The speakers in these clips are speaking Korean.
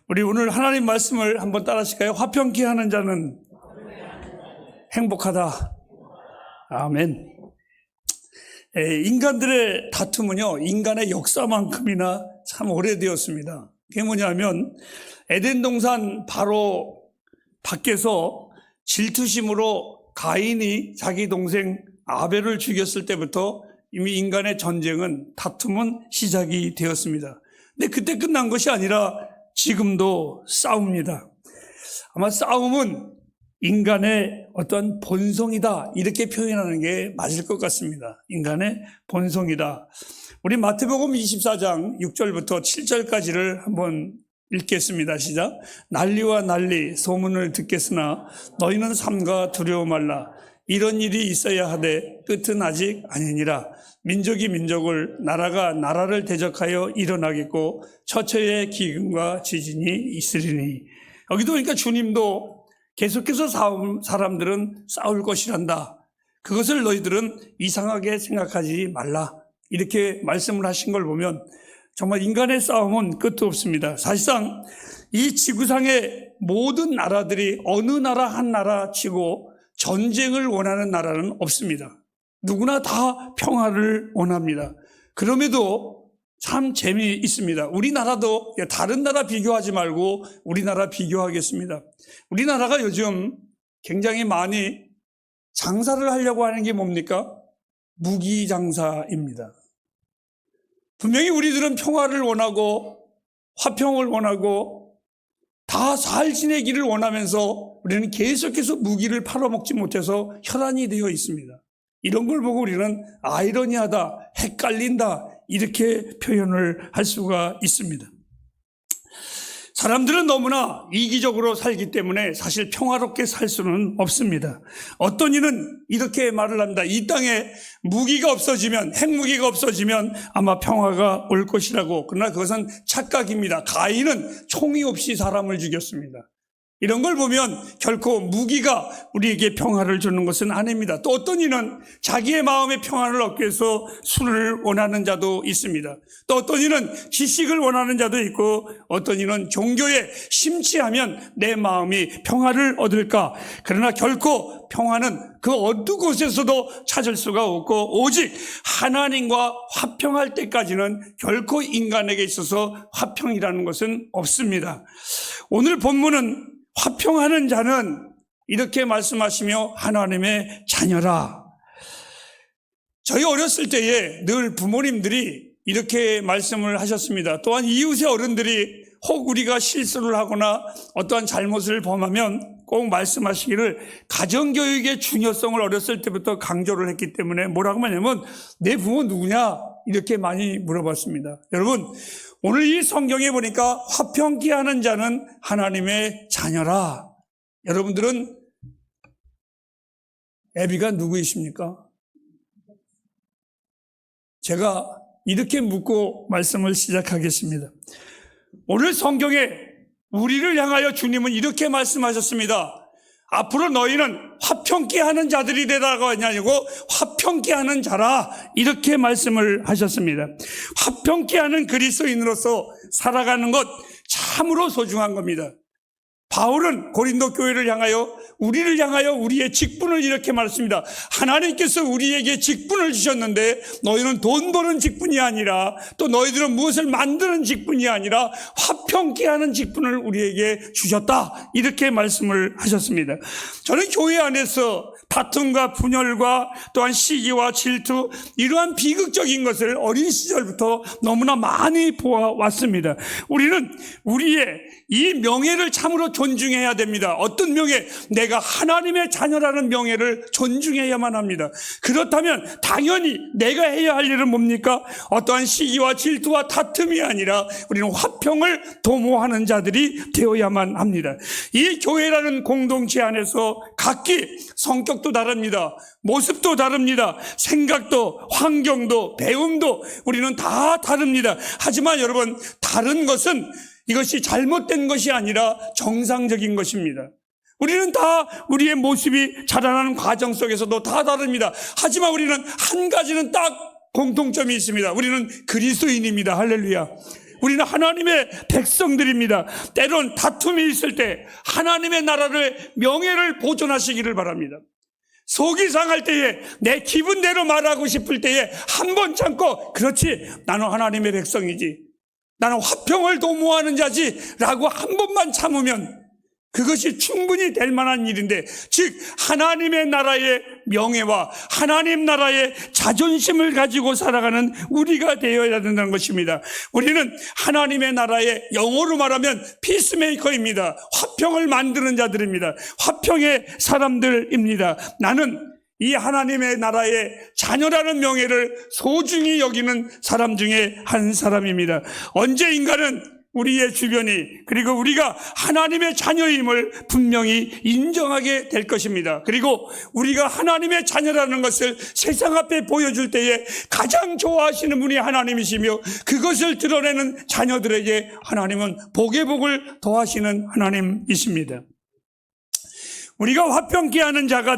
우리 오늘 하나님 말씀을 한번 따라하실까요? 화평케 하는 자는 행복하다. 아멘. 인간들의 다툼은요, 인간의 역사만큼이나 참 오래되었습니다. 그게 뭐냐면 에덴 동산 바로 밖에서 질투심으로 가인이 자기 동생 아벨을 죽였을 때부터 이미 인간의 전쟁은, 다툼은 시작이 되었습니다. 근데 그때 끝난 것이 아니라 지금도 싸웁니다. 아마 싸움은 인간의 어떤 본성이다, 이렇게 표현하는 게 맞을 것 같습니다. 인간의 본성이다. 우리 마태복음 24장 6절부터 7절까지를 한번 읽겠습니다. 시작. 난리와 난리 소문을 듣겠으나 너희는 삼가 두려워 말라. 이런 일이 있어야 하되 끝은 아직 아니니라. 민족이 민족을, 나라가 나라를 대적하여 일어나겠고 처처에 기근과 지진이 있으리니. 여기도 그러니까 주님도 계속해서 사람들은 싸울 것이란다. 그것을 너희들은 이상하게 생각하지 말라. 이렇게 말씀을 하신 걸 보면 정말 인간의 싸움은 끝도 없습니다. 사실상 이 지구상의 모든 나라들이 어느 나라 한 나라 치고 전쟁을 원하는 나라는 없습니다. 누구나 다 평화를 원합니다. 그럼에도 참 재미있습니다. 우리나라도 다른 나라 비교하지 말고 우리나라 비교하겠습니다. 우리나라가 요즘 굉장히 많이 장사를 하려고 하는 게 뭡니까? 무기 장사입니다. 분명히 우리들은 평화를 원하고 화평을 원하고 다 잘 지내기를 원하면서 우리는 계속해서 무기를 팔아먹지 못해서 혈안이 되어 있습니다. 이런 걸 보고 우리는 아이러니하다, 헷갈린다, 이렇게 표현을 할 수가 있습니다. 사람들은 너무나 이기적으로 살기 때문에 사실 평화롭게 살 수는 없습니다. 어떤 이는 이렇게 말을 합니다. 이 땅에 무기가 없어지면, 핵무기가 없어지면 아마 평화가 올 것이라고. 그러나 그것은 착각입니다. 가인은 총이 없이 사람을 죽였습니다. 이런 걸 보면 결코 무기가 우리에게 평화를 주는 것은 아닙니다. 또 어떤 이는 자기의 마음의 평화를 얻기 위해서 술을 원하는 자도 있습니다. 또 어떤 이는 지식을 원하는 자도 있고, 어떤 이는 종교에 심취하면 내 마음이 평화를 얻을까. 그러나 결코 평화는 그 어느 곳에서도 찾을 수가 없고, 오직 하나님과 화평할 때까지는 결코 인간에게 있어서 화평이라는 것은 없습니다. 오늘 본문은 화평하는 자는 이렇게 말씀하시며 하나님의 자녀라. 저희 어렸을 때에 늘 부모님들이 이렇게 말씀을 하셨습니다. 또한 이웃의 어른들이 혹 우리가 실수를 하거나 어떠한 잘못을 범하면 꼭 말씀하시기를 가정교육의 중요성을 어렸을 때부터 강조를 했기 때문에 뭐라고 하냐면 내 부모 누구냐? 이렇게 많이 물어봤습니다. 여러분, 오늘 이 성경에 보니까 화평케 하는 자는 하나님의 자녀라. 여러분들은 애비가 누구이십니까? 제가 이렇게 묻고 말씀을 시작하겠습니다. 오늘 성경에 우리를 향하여 주님은 이렇게 말씀하셨습니다. 앞으로 너희는 화평케 하는 자들이 되라고 하냐고, 화평케 하는 자라, 이렇게 말씀을 하셨습니다. 화평케 하는 그리스도인으로서 살아가는 것 참으로 소중한 겁니다. 바울은 고린도 교회를 향하여, 우리를 향하여 우리의 직분을 이렇게 말했습니다. 하나님께서 우리에게 직분을 주셨는데 너희는 돈 버는 직분이 아니라, 또 너희들은 무엇을 만드는 직분이 아니라 화평케 하는 직분을 우리에게 주셨다, 이렇게 말씀을 하셨습니다. 저는 교회 안에서 다툼과 분열과 또한 시기와 질투, 이러한 비극적인 것을 어린 시절부터 너무나 많이 보아왔습니다. 우리는 우리의 이 명예를 참으로 존중해야 됩니다. 어떤 명예? 내가 하나님의 자녀라는 명예를 존중해야만 합니다. 그렇다면 당연히 내가 해야 할 일은 뭡니까? 어떠한 시기와 질투와 다툼이 아니라 우리는 화평을 도모하는 자들이 되어야만 합니다. 이 교회라는 공동체 안에서 각기 성격도 다릅니다. 모습도 다릅니다. 생각도, 환경도, 배움도 우리는 다 다릅니다. 하지만 여러분, 다른 것은 이것이 잘못된 것이 아니라 정상적인 것입니다. 우리는 다 우리의 모습이 자라나는 과정 속에서도 다 다릅니다. 하지만 우리는 한 가지는 딱 공통점이 있습니다. 우리는 그리스도인입니다. 할렐루야. 우리는 하나님의 백성들입니다. 때론 다툼이 있을 때 하나님의 나라를 명예를 보존하시기를 바랍니다. 속이 상할 때에 내 기분대로 말하고 싶을 때에 한 번 참고 그렇지 나는 하나님의 백성이지 나는 화평을 도모하는 자지 라고 한 번만 참으면 그것이 충분히 될 만한 일인데 즉 하나님의 나라의 명예와 하나님 나라의 자존심을 가지고 살아가는 우리가 되어야 된다는 것입니다. 우리는 하나님의 나라의 영어로 말하면 피스메이커입니다. 화평을 만드는 자들입니다. 화평의 사람들입니다. 나는 이 하나님의 나라의 자녀라는 명예를 소중히 여기는 사람 중에 한 사람입니다. 언제 인간은 우리의 주변이 그리고 우리가 하나님의 자녀임을 분명히 인정하게 될 것입니다. 그리고 우리가 하나님의 자녀라는 것을 세상 앞에 보여줄 때에 가장 좋아하시는 분이 하나님이시며 그것을 드러내는 자녀들에게 하나님은 복의 복을 더하시는 하나님이십니다. 우리가 화평케 하는 자가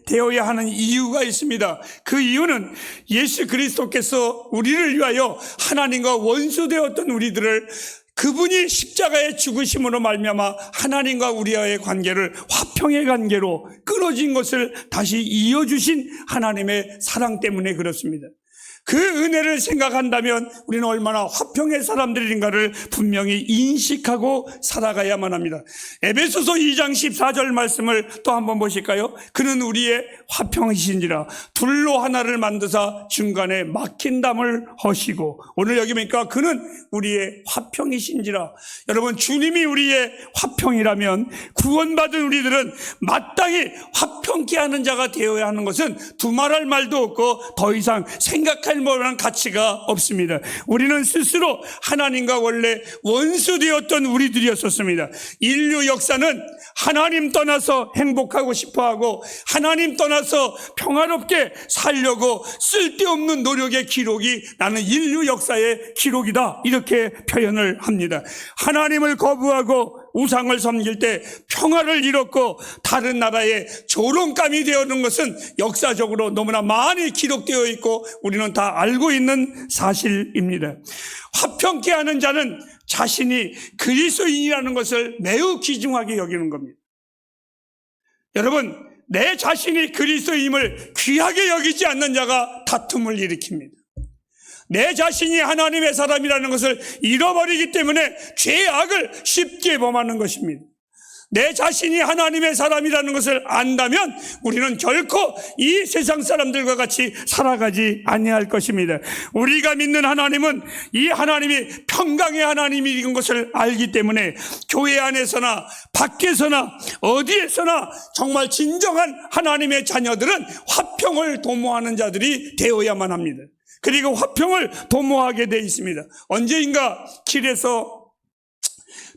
되어야 하는 이유가 있습니다. 그 이유는 예수 그리스도께서 우리를 위하여 하나님과 원수되었던 우리들을 그분이 십자가의 죽으심으로 말미암아 하나님과 우리와의 관계를 화평의 관계로 끊어진 것을 다시 이어주신 하나님의 사랑 때문에 그렇습니다. 그 은혜를 생각한다면 우리는 얼마나 화평의 사람들인가를 분명히 인식하고 살아가야만 합니다. 에베소서 2장 14절 말씀을 또 한번 보실까요? 그는 우리의 화평이신지라 둘로 하나를 만드사 중간에 막힌 담을 허시고 오늘 여기 보니까 그는 우리의 화평이신지라. 여러분 주님이 우리의 화평이라면 구원받은 우리들은 마땅히 화평케 하는 자가 되어야 하는 것은 두말할 말도 없고 더 이상 생각할 만한 가치가 없습니다. 우리는 스스로 하나님과 원래 원수되었던 우리들이었었습니다. 인류 역사는 하나님 떠나서 행복하고 싶어하고 하나님 떠나서 평화롭게 살려고 쓸데없는 노력의 기록이 나는 인류 역사의 기록이다 이렇게 표현을 합니다. 하나님을 거부하고 우상을 섬길 때 평화를 잃었고 다른 나라의 조롱감이 되어오는 것은 역사적으로 너무나 많이 기록되어 있고 우리는 다 알고 있는 사실입니다. 화평케 하는 자는 자신이 그리스도인이라는 것을 매우 귀중하게 여기는 겁니다. 여러분, 내 자신이 그리스도임을 귀하게 여기지 않는 자가 다툼을 일으킵니다. 내 자신이 하나님의 사람이라는 것을 잃어버리기 때문에 죄악을 쉽게 범하는 것입니다. 내 자신이 하나님의 사람이라는 것을 안다면 우리는 결코 이 세상 사람들과 같이 살아가지 아니할 것입니다. 우리가 믿는 하나님은 이 하나님이 평강의 하나님인 것을 알기 때문에 교회 안에서나 밖에서나 어디에서나 정말 진정한 하나님의 자녀들은 화평을 도모하는 자들이 되어야만 합니다. 그리고 화평을 도모하게 되어 있습니다. 언제인가 길에서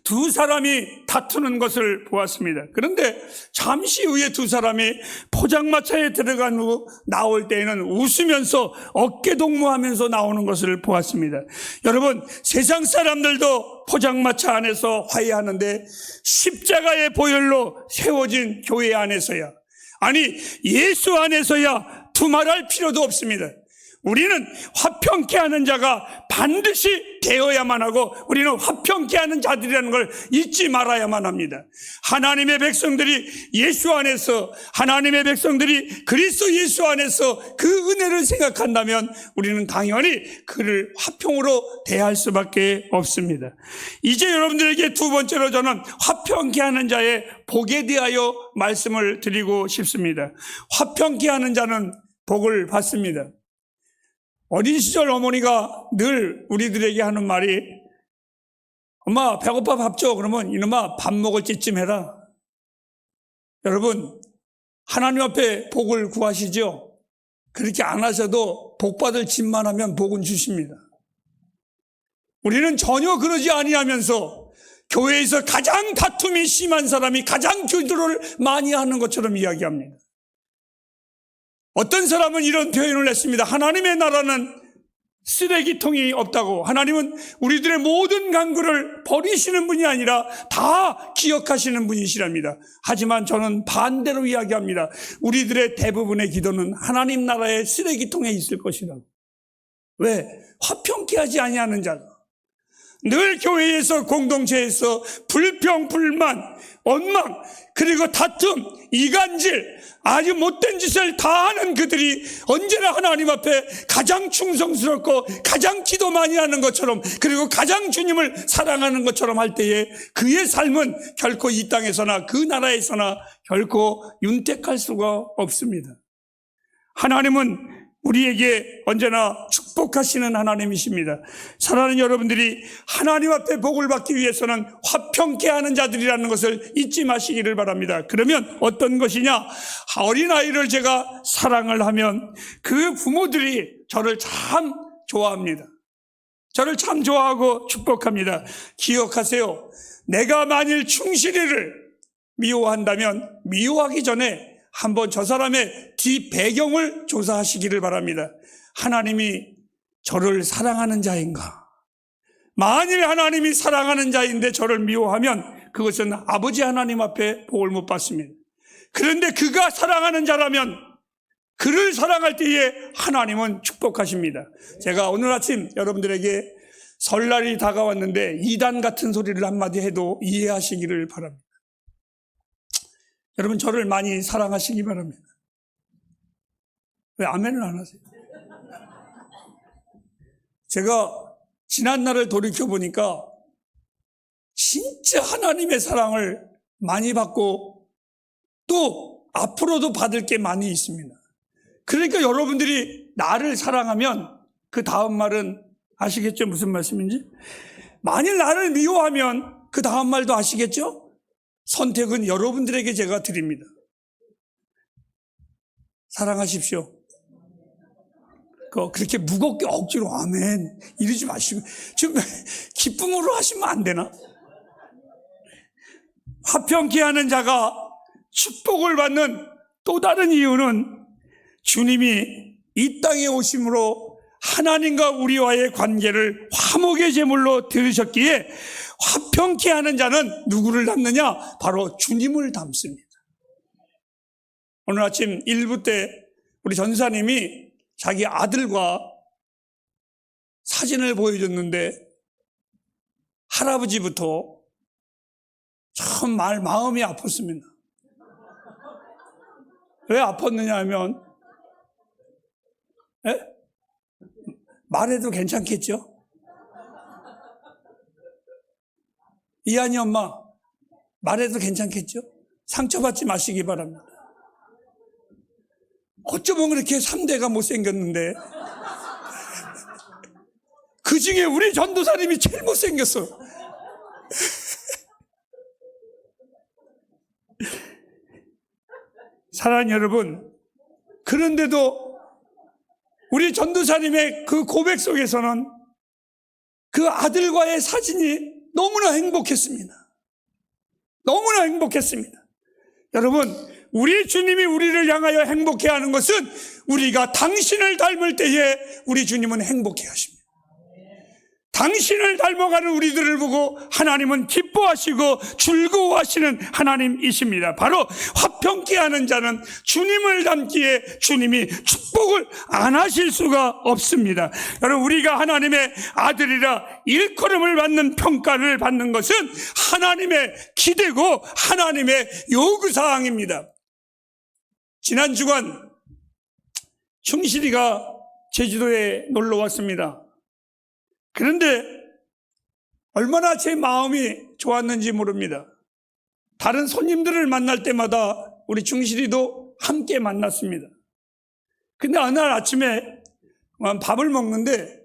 두 사람이 다투는 것을 보았습니다. 그런데 잠시 후에 두 사람이 포장마차에 들어간 후 나올 때에는 웃으면서 어깨동무하면서 나오는 것을 보았습니다. 여러분, 세상 사람들도 포장마차 안에서 화해하는데 십자가의 보혈로 세워진 교회 안에서야, 아니 예수 안에서야 두말할 필요도 없습니다. 우리는 화평케 하는 자가 반드시 되어야만 하고 우리는 화평케 하는 자들이라는 걸 잊지 말아야만 합니다. 하나님의 백성들이 예수 안에서, 하나님의 백성들이 그리스도 예수 안에서 그 은혜를 생각한다면 우리는 당연히 그를 화평으로 대할 수밖에 없습니다. 이제 여러분들에게 두 번째로 저는 화평케 하는 자의 복에 대하여 말씀을 드리고 싶습니다. 화평케 하는 자는 복을 받습니다. 어린 시절 어머니가 늘 우리들에게 하는 말이 엄마 배고파 밥 줘. 그러면 이놈아 밥 먹을 찌쯤 해라. 여러분, 하나님 앞에 복을 구하시죠? 그렇게 안 하셔도 복 받을 짓만 하면 복은 주십니다. 우리는 전혀 그러지 아니하면서 교회에서 가장 다툼이 심한 사람이 가장 기도를 많이 하는 것처럼 이야기합니다. 어떤 사람은 이런 표현을 했습니다. 하나님의 나라는 쓰레기통이 없다고. 하나님은 우리들의 모든 간구를 버리시는 분이 아니라 다 기억하시는 분이시랍니다. 하지만 저는 반대로 이야기합니다. 우리들의 대부분의 기도는 하나님 나라의 쓰레기통에 있을 것이라고. 왜? 화평케 하지 아니하는 자가. 늘 교회에서 공동체에서 불평, 불만, 원망, 그리고 다툼, 이간질, 아주 못된 짓을 다 하는 그들이 언제나 하나님 앞에 가장 충성스럽고 가장 기도 많이 하는 것처럼, 그리고 가장 주님을 사랑하는 것처럼 할 때에 그의 삶은 결코 이 땅에서나 그 나라에서나 결코 윤택할 수가 없습니다. 하나님은 우리에게 언제나 축복하시는 하나님이십니다. 사랑하는 여러분들이 하나님 앞에 복을 받기 위해서는 화평케 하는 자들이라는 것을 잊지 마시기를 바랍니다. 그러면 어떤 것이냐? 어린아이를 제가 사랑을 하면 그 부모들이 저를 참 좋아합니다. 저를 참 좋아하고 축복합니다. 기억하세요. 내가 만일 충실이를 미워한다면 미워하기 전에 한번 저 사람의 뒤 배경을 조사하시기를 바랍니다. 하나님이 저를 사랑하는 자인가? 만일 하나님이 사랑하는 자인데 저를 미워하면 그것은 아버지 하나님 앞에 복을 못 받습니다. 그런데 그가 사랑하는 자라면 그를 사랑할 때에 하나님은 축복하십니다. 제가 오늘 아침 여러분들에게 설날이 다가왔는데 이단 같은 소리를 한마디 해도 이해하시기를 바랍니다. 여러분 저를 많이 사랑하시기 바랍니다. 왜 아멘을 안 하세요? 제가 지난날을 돌이켜보니까 진짜 하나님의 사랑을 많이 받고 또 앞으로도 받을 게 많이 있습니다. 그러니까 여러분들이 나를 사랑하면 그 다음 말은 아시겠죠? 무슨 말씀인지? 만일 나를 미워하면 그 다음 말도 아시겠죠? 선택은 여러분들에게 제가 드립니다. 사랑하십시오. 그렇게 무겁게 억지로 아멘 이러지 마시고 좀 기쁨으로 하시면 안 되나? 화평케 하는 자가 축복을 받는 또 다른 이유는 주님이 이 땅에 오심으로 하나님과 우리와의 관계를 화목의 제물로 들으셨기에 화평케 하는 자는 누구를 닮느냐? 바로 주님을 닮습니다. 오늘 아침 1부 때 우리 전사님이 자기 아들과 사진을 보여줬는데 할아버지부터 참 마음이 아팠습니다. 왜 아팠느냐 하면 말해도 괜찮겠죠? 이한이 엄마 말해도 괜찮겠죠? 상처받지 마시기 바랍니다. 어쩌면 그렇게 3대가 못생겼는데 그 중에 우리 전도사님이 제일 못생겼어. 사랑하는 여러분, 그런데도 우리 전도사님의 그 고백 속에서는 그 아들과의 사진이 너무나 행복했습니다. 너무나 행복했습니다. 여러분, 우리 주님이 우리를 향하여 행복해하는 것은 우리가 당신을 닮을 때에 우리 주님은 행복해 하십니다. 당신을 닮아가는 우리들을 보고 하나님은 기뻐하시고 즐거워하시는 하나님이십니다. 바로 화평케 하는 자는 주님을 닮기에 주님이 축복을 안 하실 수가 없습니다. 여러분, 우리가 하나님의 아들이라 일컬음을 받는 평가를 받는 것은 하나님의 기대고 하나님의 요구사항입니다. 지난 주간 충실이가 제주도에 놀러 왔습니다. 그런데 얼마나 제 마음이 좋았는지 모릅니다. 다른 손님들을 만날 때마다 우리 충실이도 함께 만났습니다. 근데 어느 날 아침에 밥을 먹는데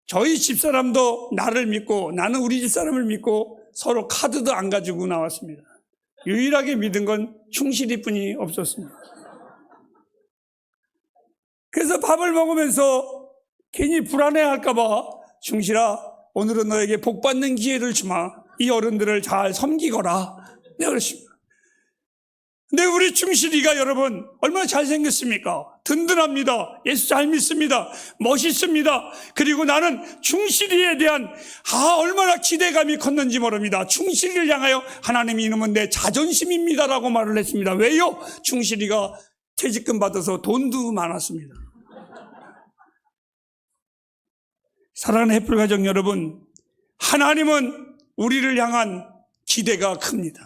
저희 집사람도 나를 믿고 나는 우리 집사람을 믿고 서로 카드도 안 가지고 나왔습니다. 유일하게 믿은 건 충실이뿐이 없었습니다. 그래서 밥을 먹으면서 괜히 불안해할까 봐 충실아, 오늘은 너에게 복 받는 기회를 주마. 이 어른들을 잘 섬기거라. 내가 그랬습니다. 근데 우리 충실이가 여러분 얼마나 잘생겼습니까? 든든합니다. 예수 잘 믿습니다. 멋있습니다. 그리고 나는 충실이에 대한 얼마나 기대감이 컸는지 모릅니다. 충실이를 향하여 하나님이 이놈은 내 자존심입니다라고 말을 했습니다. 왜요? 충실이가 퇴직금 받아서 돈도 많았습니다. 사랑하는 햇불가정 여러분, 하나님은 우리를 향한 기대가 큽니다.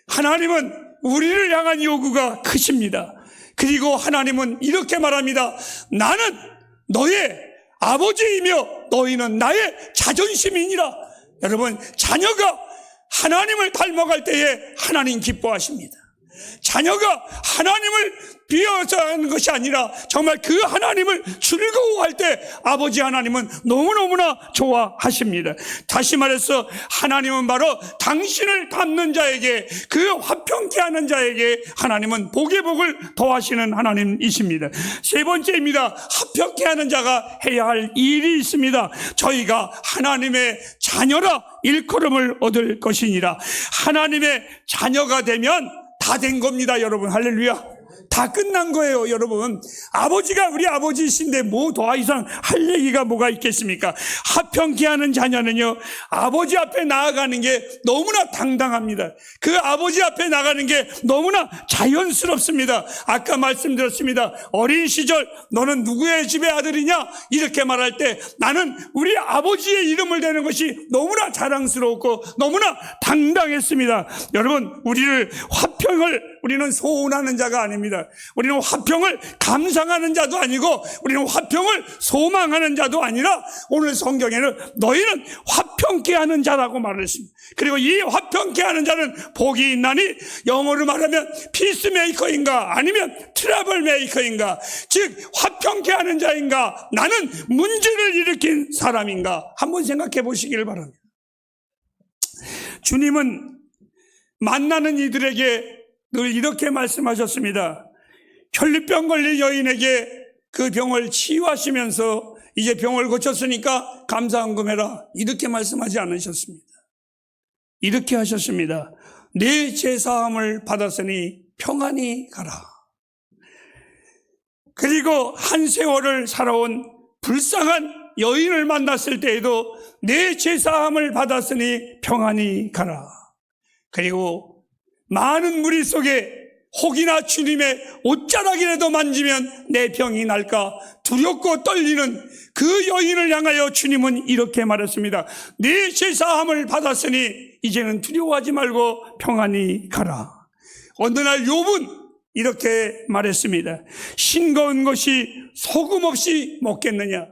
하나님은 우리를 향한 요구가 크십니다. 그리고 하나님은 이렇게 말합니다. 나는 너의 아버지이며 너희는 나의 자존심이니라. 여러분, 자녀가 하나님을 닮아갈 때에 하나님 기뻐하십니다. 자녀가 하나님을 비워서 하는 것이 아니라 정말 그 하나님을 즐거워할 때 아버지 하나님은 너무너무나 좋아하십니다. 다시 말해서 하나님은 바로 당신을 닮는 자에게, 그 화평케 하는 자에게 하나님은 복의 복을 더하시는 하나님이십니다. 세 번째입니다. 화평케 하는 자가 해야 할 일이 있습니다. 저희가 하나님의 자녀라 일컬음을 얻을 것이니라. 하나님의 자녀가 되면 다 된 겁니다, 여러분. 할렐루야. 다 끝난 거예요, 여러분. 아버지가 우리 아버지이신데 뭐 더 이상 할 얘기가 뭐가 있겠습니까? 화평케 하는 자녀는요, 아버지 앞에 나아가는 게 너무나 당당합니다. 그 아버지 앞에 나가는 게 너무나 자연스럽습니다. 아까 말씀드렸습니다. 어린 시절 너는 누구의 집의 아들이냐? 이렇게 말할 때 나는 우리 아버지의 이름을 대는 것이 너무나 자랑스러웠고 너무나 당당했습니다. 여러분, 우리는 소원하는 자가 아닙니다. 우리는 화평을 감상하는 자도 아니고 우리는 화평을 소망하는 자도 아니라 오늘 성경에는 너희는 화평케 하는 자라고 말했습니다. 그리고 이 화평케 하는 자는 복이 있나니, 영어로 말하면 피스메이커인가 아니면 트러블 메이커인가, 즉 화평케 하는 자인가, 나는 문제를 일으킨 사람인가, 한번 생각해 보시기를 바랍니다. 주님은 만나는 이들에게 늘 이렇게 말씀하셨습니다. 혈류병 걸린 여인에게 그 병을 치유하시면서 이제 병을 고쳤으니까 감사헌금 해라, 이렇게 말씀하지 않으셨습니다. 이렇게 하셨습니다. 내 죄사함을 받았으니 평안히 가라. 그리고 한 세월을 살아온 불쌍한 여인을 만났을 때에도 내 죄사함을 받았으니 평안히 가라. 그리고 많은 무리 속에 혹이나 주님의 옷자락이라도 만지면 내 병이 날까 두렵고 떨리는 그 여인을 향하여 주님은 이렇게 말했습니다. 네 죄사함을 받았으니 이제는 두려워하지 말고 평안히 가라. 어느 날 욥은 이렇게 말했습니다. 싱거운 것이 소금 없이 먹겠느냐?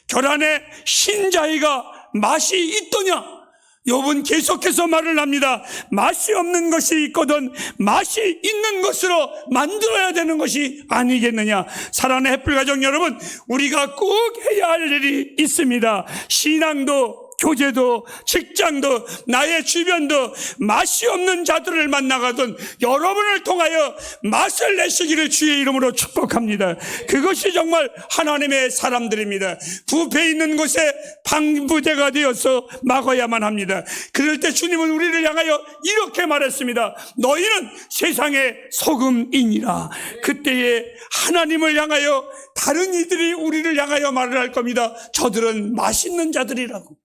결안에 신자이가 맛이 있더냐? 욥은 계속해서 말을 합니다. 맛이 없는 것이 있거든 맛이 있는 것으로 만들어야 되는 것이 아니겠느냐. 사랑하는 햇불 가족 여러분, 우리가 꼭 해야 할 일이 있습니다. 신앙도 교제도 직장도 나의 주변도 맛이 없는 자들을 만나거든 여러분을 통하여 맛을 내시기를 주의 이름으로 축복합니다. 그것이 정말 하나님의 사람들입니다. 부패 있는 곳에 방부제가 되어서 막아야만 합니다. 그럴 때 주님은 우리를 향하여 이렇게 말했습니다. 너희는 세상의 소금이니라. 그때에 하나님을 향하여 다른 이들이 우리를 향하여 말을 할 겁니다. 저들은 맛있는 자들이라고,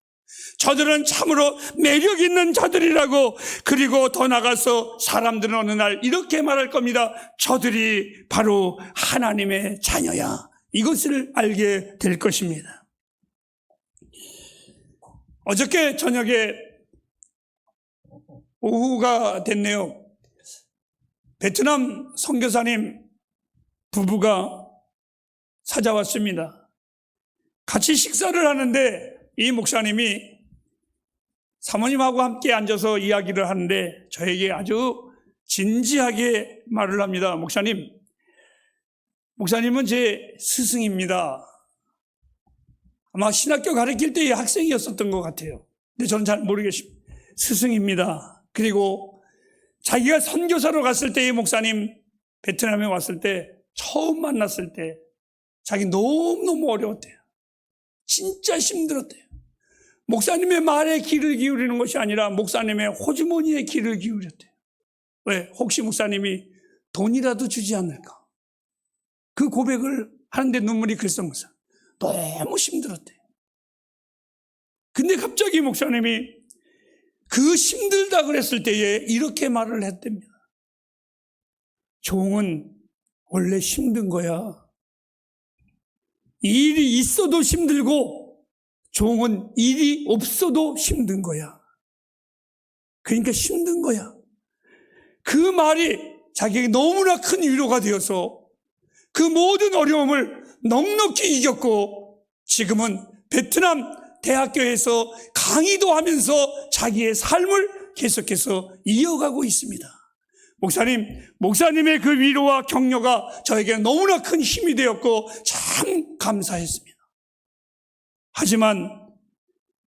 저들은 참으로 매력 있는 자들이라고. 그리고 더 나가서 사람들은 어느 날 이렇게 말할 겁니다. 저들이 바로 하나님의 자녀야. 이것을 알게 될 것입니다. 어저께 저녁에 오후가 됐네요. 베트남 선교사님 부부가 찾아왔습니다. 같이 식사를 하는데 이 목사님이 사모님하고 함께 앉아서 이야기를 하는데 저에게 아주 진지하게 말을 합니다. 목사님은 제 스승입니다. 아마 신학교 가르칠 때의 학생이었었던 것 같아요. 근데 저는 잘 모르겠습니다. 스승입니다. 그리고 자기가 선교사로 갔을 때 이 목사님 베트남에 왔을 때 처음 만났을 때 자기 너무너무 어려웠대요. 진짜 힘들었대요. 목사님의 말에 귀를 기울이는 것이 아니라 목사님의 호주머니에 귀를 기울였대요. 왜? 혹시 목사님이 돈이라도 주지 않을까? 그 고백을 하는데 눈물이 글썽글썽. 너무 힘들었대요. 근데 갑자기 목사님이 그 힘들다 그랬을 때에 이렇게 말을 했답니다. 종은 원래 힘든 거야. 일이 있어도 힘들고 종은 일이 없어도 힘든 거야. 그러니까 힘든 거야. 그 말이 자기에게 너무나 큰 위로가 되어서 그 모든 어려움을 넉넉히 이겼고 지금은 베트남 대학교에서 강의도 하면서 자기의 삶을 계속해서 이어가고 있습니다. 목사님의 그 위로와 격려가 저에게 너무나 큰 힘이 되었고 참 감사했습니다. 하지만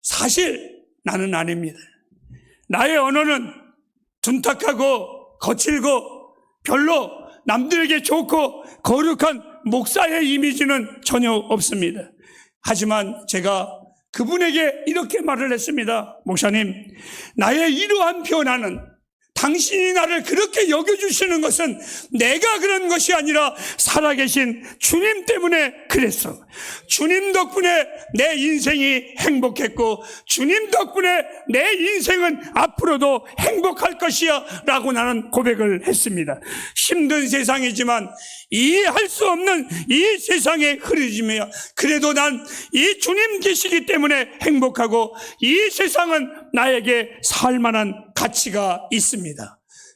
사실 나는 아닙니다. 나의 언어는 둔탁하고 거칠고 별로 남들에게 좋고 거룩한 목사의 이미지는 전혀 없습니다. 하지만 제가 그분에게 이렇게 말을 했습니다. 목사님, 나의 이러한 변화는 당신이 나를 그렇게 여겨주시는 것은 내가 그런 것이 아니라 살아계신 주님 때문에 그랬어. 주님 덕분에 내 인생이 행복했고 주님 덕분에 내 인생은 앞으로도 행복할 것이야 라고 나는 고백을 했습니다. 힘든 세상이지만 이해할 수 없는 이 세상의 흐름이야. 그래도 난 이 주님 계시기 때문에 행복하고 이 세상은 나에게 살만한 가치가 있습니다.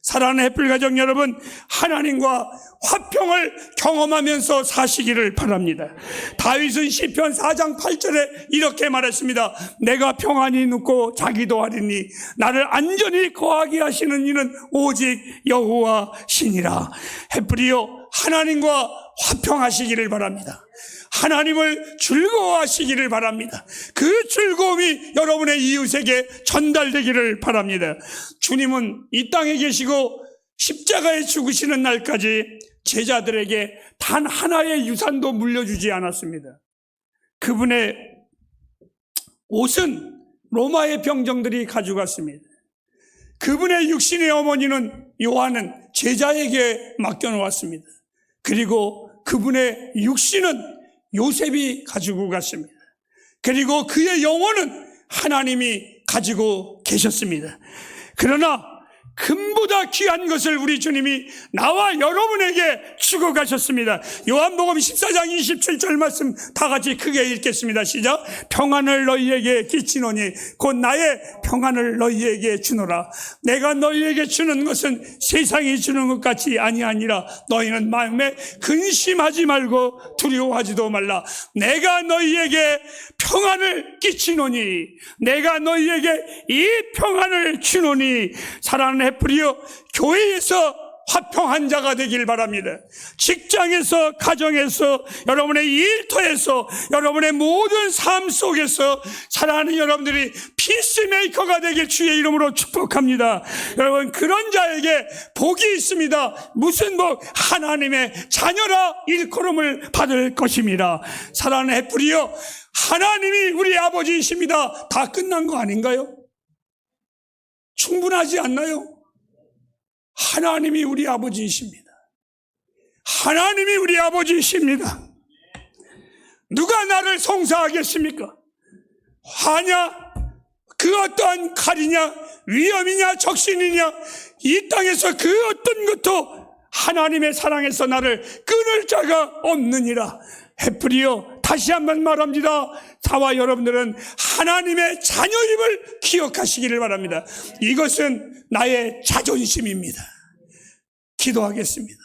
사랑하는 햇불 가족 여러분, 하나님과 화평을 경험하면서 사시기를 바랍니다. 다윗은 시편 4장 8절에 이렇게 말했습니다. 내가 평안히 눕고 자기도 하리니 나를 안전히 거하게 하시는 이는 오직 여호와 신이라. 햇불이요, 하나님과 화평하시기를 바랍니다. 하나님을 즐거워하시기를 바랍니다. 그 즐거움이 여러분의 이웃에게 전달되기를 바랍니다. 주님은 이 땅에 계시고 십자가에 죽으시는 날까지 제자들에게 단 하나의 유산도 물려주지 않았습니다. 그분의 옷은 로마의 병정들이 가져갔습니다. 그분의 육신의 어머니는 요한은 제자에게 맡겨놓았습니다. 그리고 그분의 육신은 요셉이 가지고 갔습니다. 그리고 그의 영혼은 하나님이 가지고 계셨습니다. 그러나 금보다 귀한 것을 우리 주님이 나와 여러분에게 주고 가셨습니다. 요한복음 14장 27절 말씀 다 같이 크게 읽겠습니다. 시작. 평안을 너희에게 끼치노니 곧 나의 평안을 너희에게 주노라. 내가 너희에게 주는 것은 세상이 주는 것 같이 아니하니라. 너희는 마음에 근심하지 말고 두려워하지도 말라. 내가 너희에게 평안을 끼치노니, 내가 너희에게 이 평안을 주노니. 사랑하는 햇불이여, 교회에서 화평한 자가 되길 바랍니다. 직장에서, 가정에서, 여러분의 일터에서, 여러분의 모든 삶 속에서 사랑하는 여러분들이 피스메이커가 되길 주의 이름으로 축복합니다. 여러분, 그런 자에게 복이 있습니다. 무슨 복? 하나님의 자녀라 일컬음을 받을 것입니다. 사랑하는 햇불이여, 하나님이 우리 아버지이십니다. 다 끝난 거 아닌가요? 충분하지 않나요? 하나님이 우리 아버지이십니다. 하나님이 우리 아버지이십니다. 누가 나를 송사하겠습니까? 화냐, 그 어떠한 칼이냐, 위험이냐, 적신이냐, 이 땅에서 그 어떤 것도 하나님의 사랑에서 나를 끊을 자가 없느니라. 햇불이여, 다시 한번 말합니다. 저와 여러분들은 하나님의 자녀임을 기억하시기를 바랍니다. 이것은 나의 자존심입니다. 기도하겠습니다.